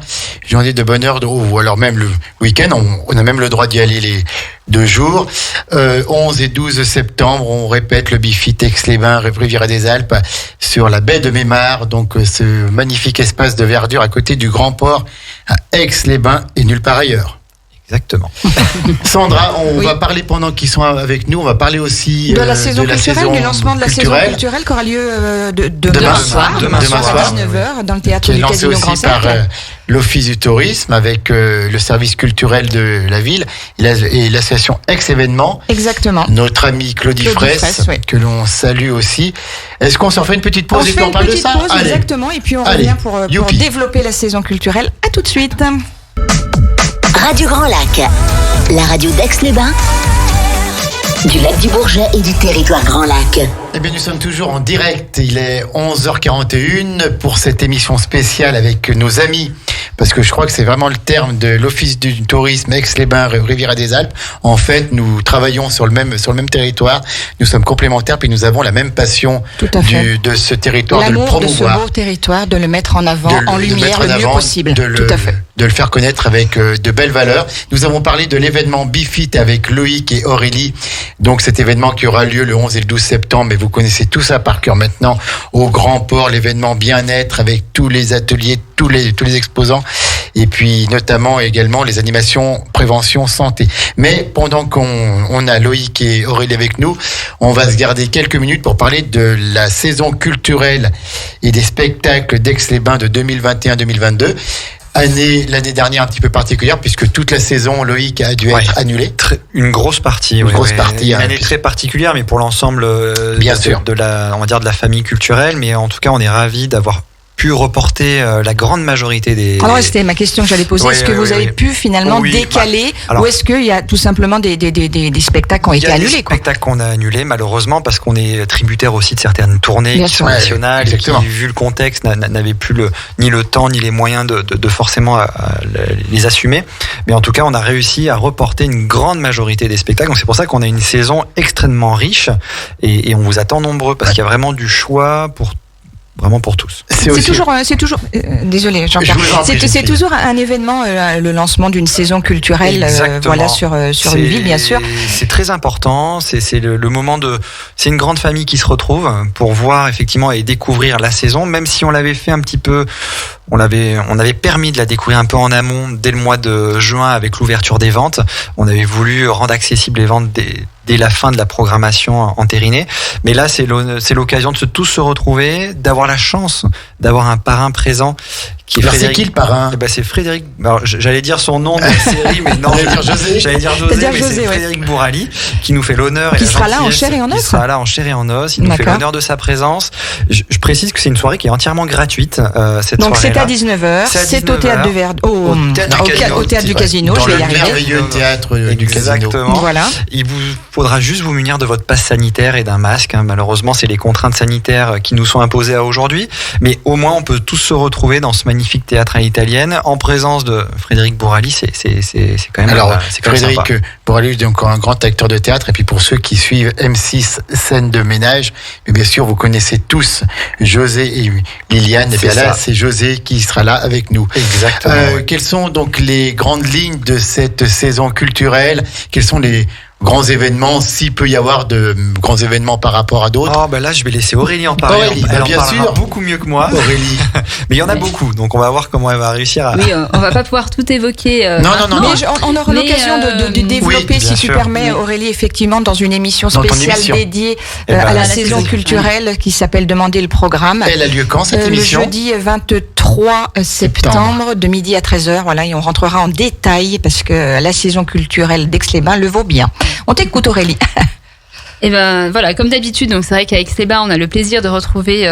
ou alors même le week-end, on a même le droit d'y aller 2 jours. 11 et 12 septembre, on répète le Bifit Aix-les-Bains, Riviera des Alpes, sur la baie de Mémar. Donc, ce magnifique espace de verdure à côté du Grand Port à Aix-les-Bains et nulle part ailleurs. Exactement. Sandra, on va parler pendant qu'ils sont avec nous, on va parler aussi de la saison culturelle, du lancement de la saison culturelle qui aura lieu demain soir à 19h dans le théâtre du Casino Grand Cercle. Par l'Office du tourisme avec le service culturel de la ville et l'association Ex-Événements. Exactement. Notre ami Claudie Fraisse, oui, que l'on salue aussi. Est-ce qu'on s'en fait une petite pause et puis on parle de ça? Pause, exactement, et puis on revient pour développer la saison culturelle. À tout de suite. Radio Grand Lac, la radio d'Aix-les-Bains, du lac du Bourget et du territoire Grand Lac. Eh bien, nous sommes toujours en direct. Il est 11h41 pour cette émission spéciale avec nos amis. Parce que je crois que c'est vraiment le terme de l'Office du tourisme Aix-les-Bains, Riviera des Alpes. En fait, nous travaillons sur le même territoire. Nous sommes complémentaires, puis nous avons la même passion de ce territoire, l'amour de le promouvoir. De ce beau territoire, de le mettre en avant, en lumière le mieux possible. Tout à fait. De le faire connaître avec de belles valeurs. Nous avons parlé de l'événement Bifit avec Loïc et Aurélie. Donc cet événement qui aura lieu le 11 et le 12 septembre, mais vous connaissez tout ça par cœur maintenant, au Grand Port, l'événement bien-être avec tous les ateliers, tous les exposants, et puis notamment également les animations prévention santé. Mais pendant qu'on a Loïc et Aurélie avec nous, on va se garder quelques minutes pour parler de la saison culturelle et des spectacles d'Aix-les-Bains de 2021-2022. L'année dernière un petit peu particulière puisque toute la saison, Loïc, a dû être annulée. Une grosse partie. Une année très particulière, mais pour l'ensemble bien sûr. de la famille culturelle. Mais en tout cas, on est ravis d'avoir pu reporter la grande majorité des... Alors c'était ma question que j'allais poser. Est-ce que vous avez pu finalement décaler ou est-ce qu'il y a tout simplement des spectacles qui ont été annulés? Il y a des spectacles qu'on a annulés malheureusement parce qu'on est tributaire aussi de certaines tournées qui sont nationales et qui, vu le contexte, n'avaient plus ni le temps ni les moyens de forcément les assumer. Mais en tout cas, on a réussi à reporter une grande majorité des spectacles. Donc c'est pour ça qu'on a une saison extrêmement riche et on vous attend nombreux parce qu'il y a vraiment du choix vraiment pour tous. C'est toujours désolé, c'est toujours un événement, le lancement d'une saison culturelle, sur une ville, bien sûr. C'est très important. C'est le moment c'est une grande famille qui se retrouve pour voir effectivement et découvrir la saison, même si on l'avait fait un petit peu. On avait permis de la découvrir un peu en amont dès le mois de juin avec l'ouverture des ventes. On avait voulu rendre accessibles les ventes dès la fin de la programmation entérinée. Mais là, c'est l'occasion de tous se retrouver, d'avoir la chance d'avoir un parrain présent. C'est qui le parrain? C'est Frédéric. Alors, j'allais dire son nom de la série, mais non. J'allais dire José, mais c'est Frédéric Bourali qui nous fait l'honneur. Qui sera là en chair et en os. Qui sera là en chair et en os. Il nous fait l'honneur de sa présence. Je précise que c'est une soirée qui est entièrement gratuite. Donc c'est à 19h. C'est au théâtre de au théâtre du Casino. Je vais y arriver. Dans le merveilleux théâtre du Casino. Exactement. Voilà. Il vous faudra juste vous munir de votre passe sanitaire et d'un masque. Malheureusement, c'est les contraintes sanitaires qui nous sont imposées à aujourd'hui. Mais au moins, on peut tous se retrouver dans ce magnifique théâtre à l'italienne en présence de Frédéric Bourali. C'est quand même. Alors, Frédéric Bourali est encore un grand acteur de théâtre. Et puis pour ceux qui suivent M6 Scène de ménage, mais bien sûr, vous connaissez tous José et Liliane. Et bien là, c'est José qui sera là avec nous. Exactement. Quelles sont donc les grandes lignes de cette saison culturelle? Quels sont les grands événements, s'il peut y avoir de grands événements par rapport à d'autres? Là, je vais laisser Aurélie en parler. Elle en parlera beaucoup mieux que moi. Aurélie. Mais il y en a beaucoup, donc on va voir comment elle va réussir à... Oui, on va pas pouvoir tout évoquer. Non. Mais on aura l'occasion de développer, si tu permets, Aurélie, effectivement, dans une émission spéciale dédiée à la saison culturelle qui s'appelle Demander le programme. Elle a lieu quand, cette émission? Le jeudi 23 septembre, de midi à 13h. Voilà, et on rentrera en détail parce que la saison culturelle d'Aix-les-Bains le vaut bien. On t'écoute, Aurélie. Et ben voilà, comme d'habitude, donc c'est vrai qu'à Aix-les-Bains, on a le plaisir de retrouver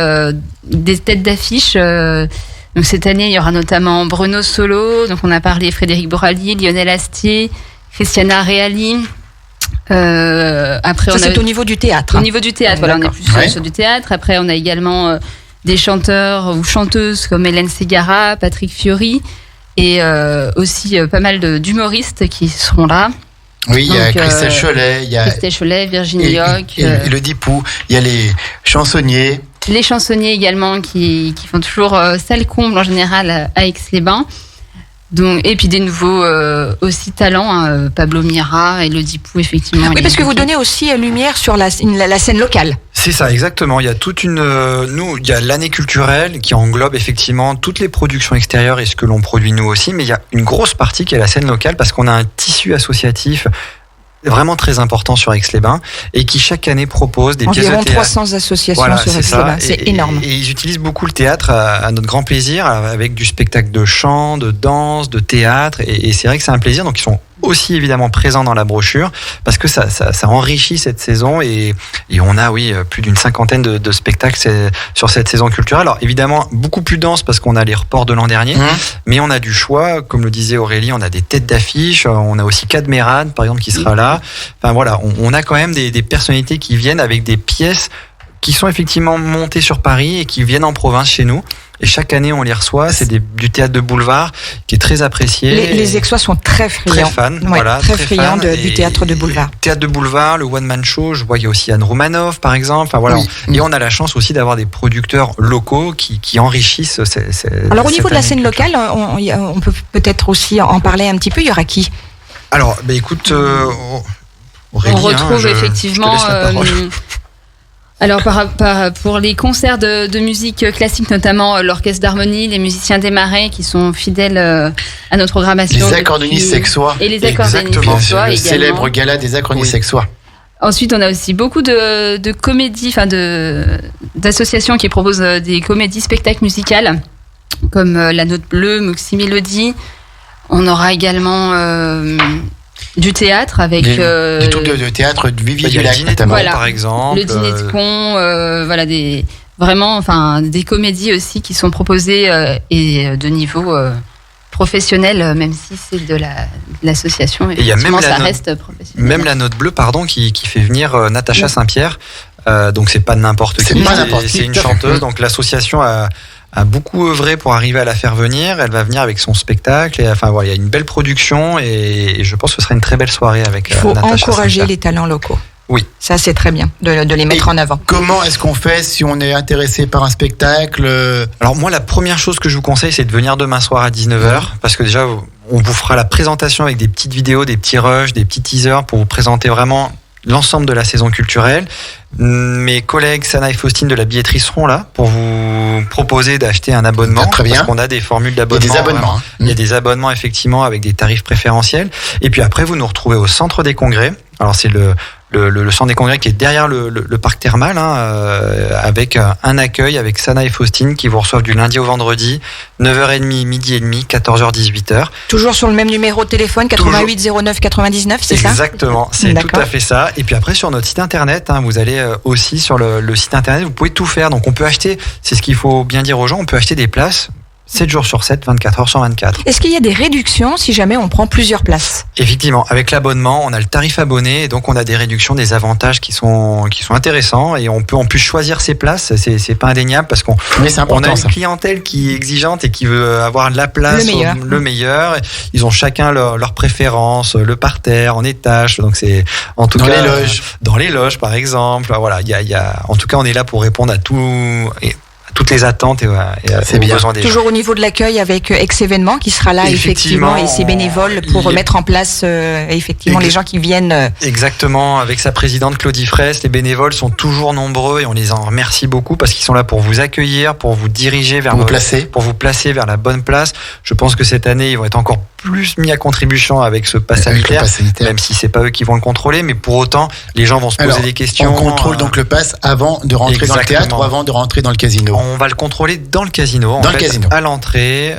des têtes d'affiche. Donc cette année, il y aura notamment Bruno Solo, donc on a parlé Frédéric Bourali, Lionel Astier, Christiana Reali. Après, c'est au niveau du théâtre. Au niveau du théâtre, voilà, on est plus sur du théâtre. Après, on a également des chanteurs ou chanteuses comme Hélène Ségara, Patrick Fiori, et aussi pas mal d'humoristes qui seront là. Oui, il y a Christelle Cholet, Virginie Yoc. Elodie Pou, il y a les chansonniers. Les chansonniers également qui font toujours salle comble en général à Aix-les-Bains. Donc, et puis des nouveaux aussi talents, hein, Pablo Mira, Elodie Pou, effectivement. Oui, parce que vous donnez aussi lumière sur la scène locale. C'est ça, exactement. Il y a toute il y a l'année culturelle qui englobe effectivement toutes les productions extérieures et ce que l'on produit nous aussi, mais il y a une grosse partie qui est la scène locale parce qu'on a un tissu associatif vraiment très important sur Aix-les-Bains et qui chaque année propose des pièces de théâtre. Environ 300 associations sur Aix-les-Bains, c'est énorme. Et ils utilisent beaucoup le théâtre à notre grand plaisir avec du spectacle de chant, de danse, de théâtre et c'est vrai que c'est un plaisir. Donc ils sont aussi évidemment présents dans la brochure parce que ça enrichit cette saison et on a plus d'une 50aine de spectacles sur cette saison culturelle. Alors évidemment beaucoup plus dense parce qu'on a les reports de l'an dernier, mais on a du choix, comme le disait Aurélie, on a des têtes d'affiche, on a aussi Cadmerade par exemple qui sera là. Enfin voilà, on a quand même des personnalités qui viennent avec des pièces qui sont effectivement montées sur Paris et qui viennent en province chez nous. Et chaque année, on les reçoit. C'est du théâtre de boulevard qui est très apprécié. Les Aixois sont très friands. Très fans. Ouais, voilà, très friands du théâtre de boulevard. Théâtre de boulevard, le One Man Show. Je vois, il y a aussi Anne Roumanoff, par exemple. Enfin, voilà. Oui. Et on a la chance aussi d'avoir des producteurs locaux qui enrichissent Alors, au niveau de la scène locale, on peut peut-être aussi en parler un petit peu. Il y aura qui? Alors, écoute, Aurélie, on retrouve effectivement. Alors pour les concerts de musique classique, notamment l'orchestre d'harmonie, les musiciens des Marais qui sont fidèles à notre programmation. Les accordéonistes sexois. Et les accordéonistes sexois le également. Célèbre gala des accordéonistes sexois. Ensuite, on a aussi beaucoup de comédies, d'associations qui proposent des comédies spectacles musicales, comme La Note Bleue, Moxie Mélodie. On aura également du théâtre avec des troupes de théâtre de Vivier Dulac notamment, par exemple. Le dîner de con, des comédies aussi qui sont proposées et de niveau professionnel, même si c'est de l'association. Et il y a même reste professionnel. Même La Note Bleue, qui fait venir Natacha Saint-Pierre. Donc c'est pas n'importe qui. C'est une chanteuse. Donc l'association a beaucoup œuvré pour arriver à la faire venir. Elle va venir avec son spectacle. Et, il y a une belle production et je pense que ce sera une très belle soirée avec Natacha Saint-Pierre. Il faut encourager les talents locaux. Oui. Ça, c'est très bien de les mettre en avant. Comment est-ce qu'on fait si on est intéressé par un spectacle? Alors moi, la première chose que je vous conseille, c'est de venir demain soir à 19h. Parce que déjà, on vous fera la présentation avec des petites vidéos, des petits rushs, des petits teasers pour vous présenter vraiment l'ensemble de la saison culturelle. Mes collègues Sana et Faustine de la billetterie seront là pour vous proposer d'acheter un abonnement. Très bien. Parce qu'on a des formules d'abonnement. Il y a des abonnements. Il y a des abonnements effectivement avec des tarifs préférentiels. Et puis après, vous nous retrouvez au centre des congrès. Alors c'est le centre des congrès qui est derrière le parc thermal, avec un accueil avec Sana et Faustine qui vous reçoivent du lundi au vendredi, 9h30, midi et demi, 14h, 18h. Toujours sur le même numéro de téléphone, 88 09 99, c'est ça? Exactement, c'est tout à fait ça. Et puis après, sur notre site internet, vous allez aussi sur le site internet, vous pouvez tout faire. Donc on peut acheter, c'est ce qu'il faut bien dire aux gens, on peut acheter des places 7 jours sur 7, 24 heures sur 24. Est-ce qu'il y a des réductions si jamais on prend plusieurs places? Effectivement, avec l'abonnement, on a le tarif abonné et donc on a des réductions, des avantages qui sont intéressants et on peut en plus choisir ses places. C'est pas indéniable parce qu'on a une clientèle qui est exigeante et qui veut avoir la place, le meilleur. Ils ont chacun leur préférence, le parterre, en étage. Donc c'est en tout cas dans les loges par exemple. Voilà, en tout cas on est là pour répondre à tout. Toutes les attentes et aux besoins des gens. Toujours au niveau de l'accueil avec Ex-Événement qui sera là effectivement et ses bénévoles pour mettre en place effectivement les gens qui viennent. Exactement, avec sa présidente Claudie Fraisse, les bénévoles sont toujours nombreux et on les en remercie beaucoup parce qu'ils sont là pour vous accueillir, pour vous diriger vers pour vous placer vers la bonne place. Je pense que cette année ils vont être encore plus mis à contribution avec ce pass sanitaire, même si c'est pas eux qui vont le contrôler, mais pour autant les gens vont se poser des questions. On contrôle donc le pass avant de rentrer dans le théâtre ou avant de rentrer dans le casino? On va le contrôler dans le casino. Casino. À l'entrée,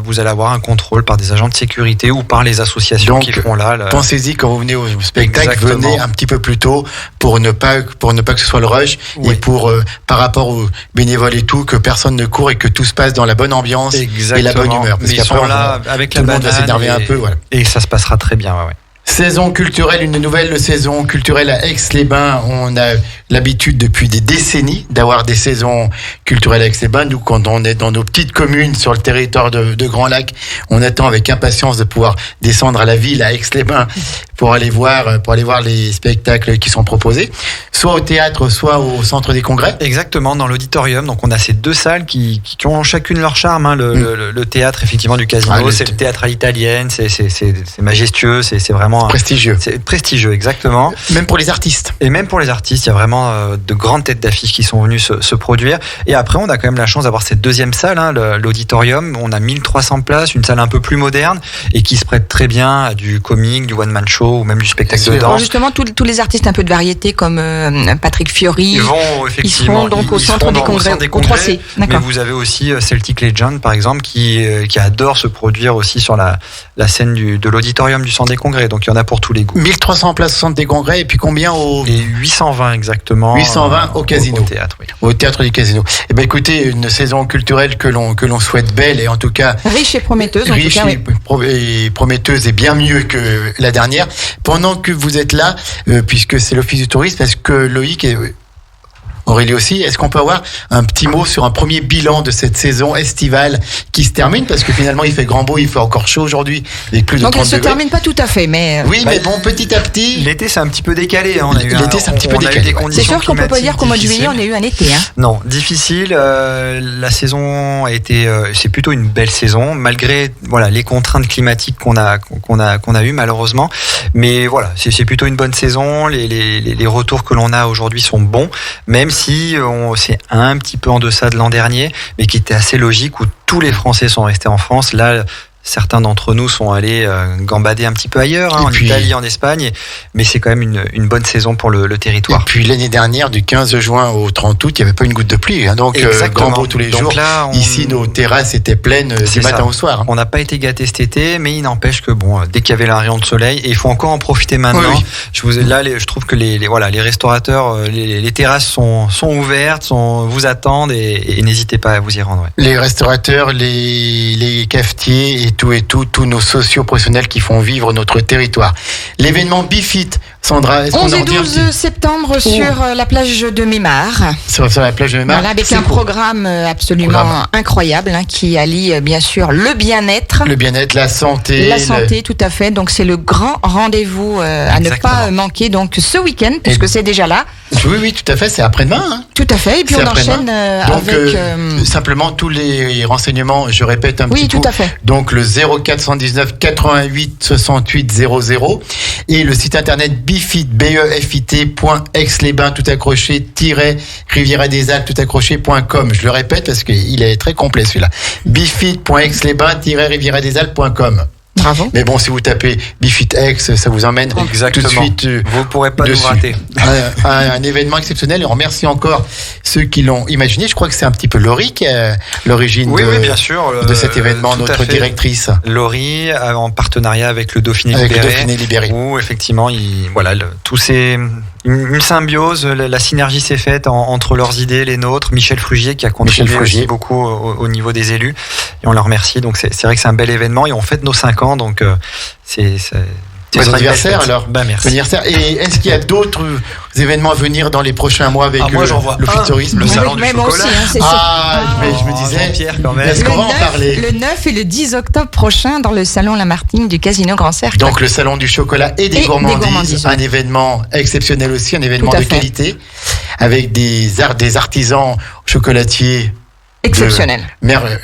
vous allez avoir un contrôle par des agents de sécurité ou par les associations qui seront là. Pensez-y quand vous venez au spectacle, venez un petit peu plus tôt pour ne pas que ce soit le rush et pour par rapport aux bénévoles et tout, que personne ne court et que tout se passe dans la bonne ambiance et la bonne humeur. Parce qu'après, là avec tout le monde va s'énerver un peu. Voilà. Et ça se passera très bien. Ouais. Saison culturelle, une nouvelle saison culturelle à Aix-les-Bains. On a l'habitude depuis des décennies d'avoir des saisons culturelles à Aix-les-Bains. Nous, quand on est dans nos petites communes sur le territoire de Grand Lac, on attend avec impatience de pouvoir descendre à la ville, à Aix-les-Bains, pour aller voir les spectacles qui sont proposés, soit au théâtre, soit au centre des congrès. Exactement, dans l'auditorium. Donc on a ces deux salles qui ont chacune leur charme. Hein. Le théâtre effectivement du Casino, c'est le théâtre à l'italienne, c'est majestueux, c'est vraiment prestigieux. C'est prestigieux, exactement. Même pour les artistes. Et même pour les artistes, il y a vraiment de grandes têtes d'affiches qui sont venues se produire. Et après, on a quand même la chance d'avoir cette deuxième salle, hein, l'auditorium. On a 1300 places, une salle un peu plus moderne et qui se prête très bien à du comique, du one-man show ou même du spectacle de danse. Alors justement, tous les artistes un peu de variété comme Patrick Fiori, ils seront donc au centre des congrès, au 3C. Mais vous avez aussi Celtic Legend, par exemple, qui adore se produire aussi sur la scène de l'auditorium du centre des congrès. Donc il y en a pour tous les goûts. 1300 places au centre des congrès et puis combien au... Et 820 exactement. 820 au Casino. Au théâtre, oui. Au théâtre du Casino. Eh ben écoutez, une saison culturelle que l'on souhaite belle et en tout cas riche et prometteuse. Riche et prometteuse et bien mieux que la dernière. Pendant que vous êtes là, puisque c'est l'Office du tourisme, est-ce que Loïc et Aurélie aussi, est-ce qu'on peut avoir un petit mot sur un premier bilan de cette saison estivale qui se termine, parce que finalement il fait grand beau, il fait encore chaud aujourd'hui avec plus de 30 degrés. Donc elle se termine pas tout à fait, mais oui, mais bon, petit à petit. L'été c'est un petit peu décalé. Hein. L'été c'est un petit peu décalé. C'est sûr qu'on peut pas dire qu'au mois de juillet on a eu un été. Hein. Non, difficile. La saison a été, c'est plutôt une belle saison malgré les contraintes climatiques qu'on a eu malheureusement. Mais voilà, c'est plutôt une bonne saison. Les retours que l'on a aujourd'hui sont bons, même si c'est un petit peu en deçà de l'an dernier, mais qui était assez logique, où tous les Français sont restés en France. Là, certains d'entre nous sont allés gambader un petit peu ailleurs, en Italie, en Espagne, mais c'est quand même une bonne saison pour le territoire. Et puis l'année dernière, du 15 juin au 30 août, il n'y avait pas une goutte de pluie, hein, donc grand beau tous les jours. Là, ici, nos terrasses étaient pleines du matin au soir. Hein. On n'a pas été gâtés cet été, mais il n'empêche que dès qu'il y avait un rayon de soleil, et il faut encore en profiter maintenant. Oui. Je trouve que les restaurateurs, les terrasses sont ouvertes, vous attendent et n'hésitez pas à vous y rendre. Ouais. Les restaurateurs, les cafetiers et tous nos socio-professionnels qui font vivre notre territoire. L'événement Bifit, Sandra, est-ce 11 et 12 septembre sur la plage de Mémar. Sur la plage de Mémar. Voilà, avec un programme absolument incroyable qui allie bien sûr le bien-être. Le bien-être, la santé. La santé, tout à fait. Donc c'est le grand rendez-vous à ne pas manquer donc ce week-end, puisque c'est déjà là. Oui, tout à fait, c'est après-demain. Hein. Tout à fait, et puis on enchaîne donc, avec... simplement tous les renseignements, je répète un petit peu. Oui, tout à fait. Donc le 0419 88 68 00 et le site internet befit.aixlesbains tout accroché _riviera-des-Alpes tout accroché.com. Je le répète parce qu'il est très complet celui-là. befit.aixlesbains riviera-des-Alpes.com. Bravo. Mais bon, si vous tapez Bifit X, ça vous emmène tout de suite. Vous ne pourrez pas nous rater. Un événement exceptionnel. Et on remercie encore ceux qui l'ont imaginé. Je crois que c'est un petit peu Laurie qui est l'origine bien sûr, de cet événement, notre directrice. Laurie, en partenariat avec le Dauphiné Libéré. Où effectivement, une symbiose, la synergie s'est faite entre leurs idées, les nôtres. Michel Frugier qui a contribué aussi beaucoup au niveau des élus. Et on leur remercie. Donc c'est vrai que c'est un bel événement et on fête nos 5 ans. Donc c'est bon anniversaire alors. Merci. Bon anniversaire. Et est-ce qu'il y a d'autres événements à venir dans les prochains mois avec l'Office du tourisme? Le salon du chocolat. Aussi, mais je me disais, Jean-Pierre, quand même. Est-ce qu'on va en parler? Le 9 et le 10 octobre prochain dans le salon Lamartine du Casino Grand Cercle. Donc le salon du chocolat et des gourmandises, un événement exceptionnel aussi, un événement de qualité avec des artisans chocolatiers exceptionnel.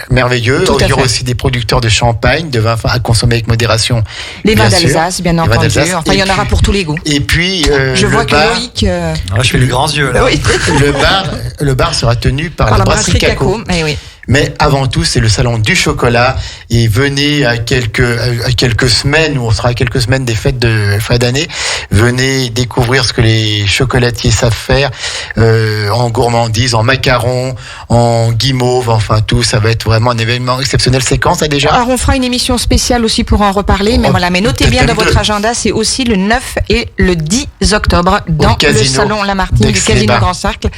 Merveilleux. Il y aura aussi des producteurs de champagne, de vins à consommer avec modération. Les vins d'Alsace, bien entendu. Enfin, il y en aura pour tous les goûts. Et puis, je vois que Loïc... je fais les grands yeux, là. Oui. Le bar sera tenu par la brasserie Caco. Mais avant tout, c'est le salon du chocolat. Et venez à quelques semaines, où on sera à quelques semaines des fêtes de fin d'année. Venez découvrir ce que les chocolatiers savent faire en gourmandise, en macarons, en guimauve, enfin tout. Ça va être vraiment un événement exceptionnel. C'est quand ça déjà? Alors on fera une émission spéciale aussi pour en reparler. Mais notez bien dans votre agenda, c'est aussi le 9 et le 10 octobre dans le salon Lamartine du Casino Grand Cercle.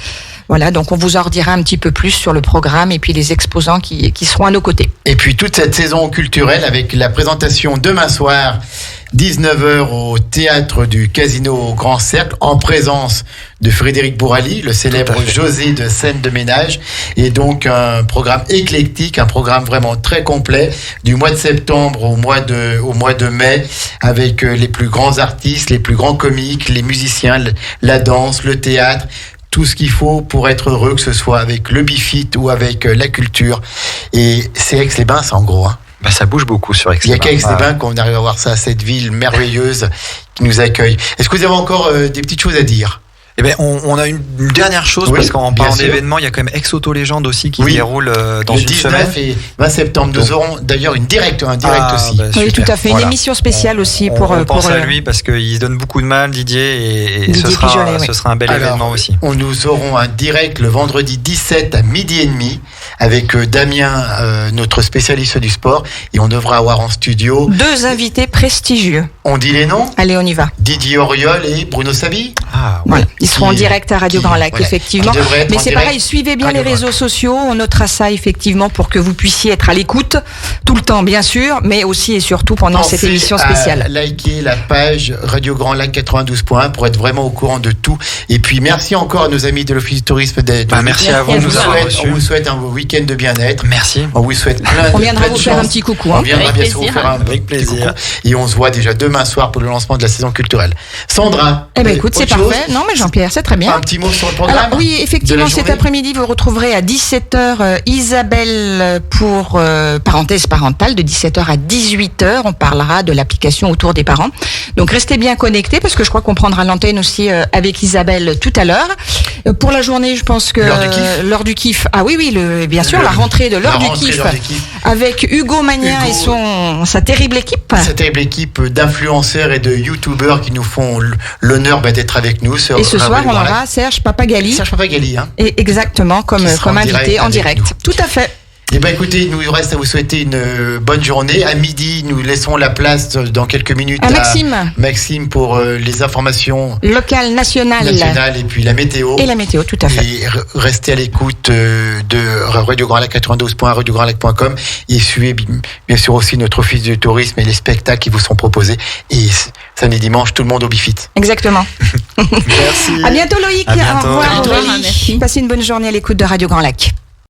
Voilà, donc on vous en redira un petit peu plus sur le programme et puis les exposants qui seront à nos côtés. Et puis toute cette saison culturelle avec la présentation demain soir 19h au théâtre du Casino Grand Cercle, en présence de Frédéric Bourali, le célèbre José de scène de ménage. Et donc un programme éclectique, un programme vraiment très complet, du mois de septembre au mois de mai, avec les plus grands artistes, les plus grands comiques, les musiciens, la danse, le théâtre, tout ce qu'il faut pour être heureux, que ce soit avec le Bifit ou avec la culture. Et c'est Aix-les-Bains, c'est en gros. Bah, ça bouge beaucoup sur Aix-les-Bains. Il n'y a qu'à Aix-les-Bains qu'on arrive à voir ça, cette ville merveilleuse qui nous accueille. Est-ce que vous avez encore des petites choses à dire ? Eh ben, on a une dernière chose, parce qu'en parlant d'événements, il y a quand même Ex-Auto-Légende aussi qui se déroule dans une semaine. Le 19 et 20 septembre, nous aurons d'ailleurs un direct aussi. Bah, oui, tout à fait. Une émission spéciale aussi pour. On pense à lui parce qu'il se donne beaucoup de mal, Didier, et ce sera un bel événement aussi. Nous aurons un direct le vendredi 17 à 12h30 avec Damien, notre spécialiste du sport, et on devra avoir en studio 2 invités prestigieux. On dit les noms ? Allez, on y va. Didier Auriol et Bruno Sabi. Voilà. Ils seront en direct à Radio Grand Lac, effectivement. Mais c'est pareil, suivez bien les réseaux sociaux. On notera ça effectivement pour que vous puissiez être à l'écoute tout le temps, bien sûr, mais aussi et surtout pendant cette émission spéciale. Likez la page Radio Grand Lac 92.1 pour être vraiment au courant de tout. Et puis merci encore à nos amis de l'Office du Tourisme. Merci à vous. On vous souhaite un week-end de bien-être. Merci. On vous souhaite on viendra vous faire un petit coucou. On viendra bien sûr vous faire un plaisir. Et on se voit déjà demain soir pour le lancement de la saison culturelle. Sandra. Eh ben écoute, c'est parfait. Non mais Jean-Pierre, c'est très bien. Un petit mot sur le programme. Alors, oui, effectivement, cet après-midi, vous retrouverez à 17h Isabelle pour parenthèse parentale, de 17h à 18h. On parlera de l'application autour des parents. Donc restez bien connectés parce que je crois qu'on prendra l'antenne aussi avec Isabelle tout à l'heure. Pour la journée, je pense que l'heure du kiff. Ah oui, bien sûr, la rentrée de l'heure du kiff avec Hugo Magnin et sa terrible équipe. Sa terrible équipe d'influenceurs et de youtubeurs qui nous font l'honneur d'être avec nous. Et ce soir, on aura Serge Papagali. Et exactement, comme invité en direct. Tout à fait. Eh bien écoutez, il nous reste à vous souhaiter une bonne journée. À midi, nous laissons la place dans quelques minutes à Maxime pour les informations locales, nationales et puis la météo. Et la météo, tout à fait. Et restez à l'écoute de Radio Grand Lac 92.1, radiograndlac.com, et suivez bien sûr aussi notre office du tourisme et les spectacles qui vous sont proposés. Et samedi dimanche, tout le monde au Bifit. Exactement. Merci. À bientôt Loïc. À bientôt. Au revoir Aurélie. Passez une bonne journée à l'écoute de Radio Grand Lac.